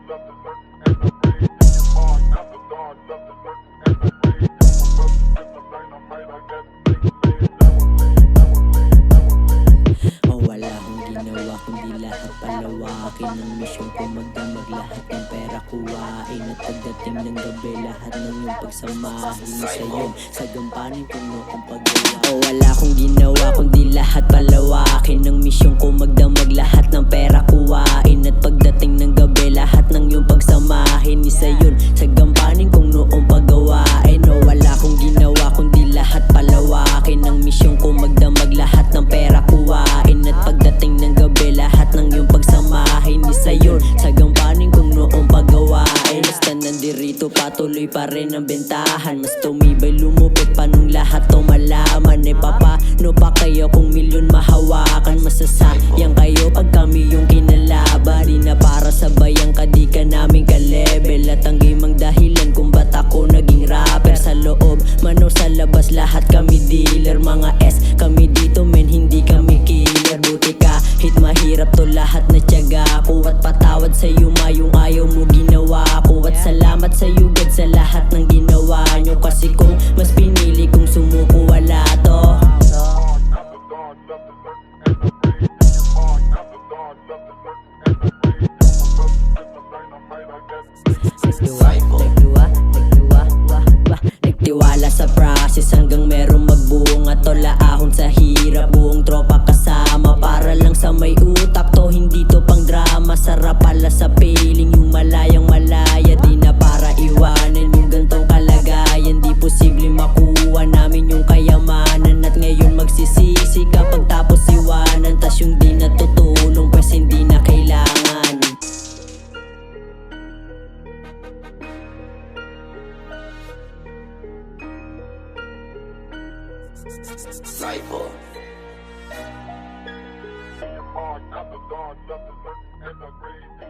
Wala akong ginawa kundi lahat palawakin ang misyon ko, magdamag lahat ng pera kuhain. At pagdating ng gabi, lahat ng iyong pagsamahin sa'yo, sagampanin ko noong paggawa. Wala akong ginawa kundi lahat palawakin ang misyon ko, magdamag lahat ng pera kuhain. At pagdating ng gabi, lahat ng iyong pagsamahin isa yun, sagampanin kong noong paggawain. Wala akong ginawa kundi lahat palawakin ang misyon ko, magdamag lahat ng pera kuhain. At pagdating ng gabi, lahat ng iyong pagsamahin isa yun, sagampanin kong noong paggawain. Basta nandirito, patuloy pa rin ang bentahan. Mas tumibay, lumupit pa nung lahat to malaman. Paano pa kayo kung milyon mahawakan? Masasayang kayo pag kami yung kinalaban. Di na para sabayan ka, di ka namin ka-level. At ang game ang dahilan kung ba't ako naging rapper. Sa loob, mano sa labas, lahat kami dealer. Mga S kami dito men, hindi kami killer. Buti kahit mahirap to, lahat na tiyaga ko. At patawad sa'yo mayong ayaw mo ginawa ko. At salamat sa'yo God sa lahat ng ginawa nyo. Kasi kung mas pinili kong sumuko, wala to. Nagtiwala sa process hanggang merong magbunga. Tola ahon sa hirap, buong tropa kasama. Para lang sa may utak to, hindi to pang drama. Sarap pala sa piling yung malayang malaya. Di na para iwanan yung gantong kalagayan. Di posible makuha namin yung kayamanan. At ngayon magsisisi kapag tapos iwanan. Tas yung di natutulong pues hindi na kailangan. Cypher. Not the God, left the earth and the grave.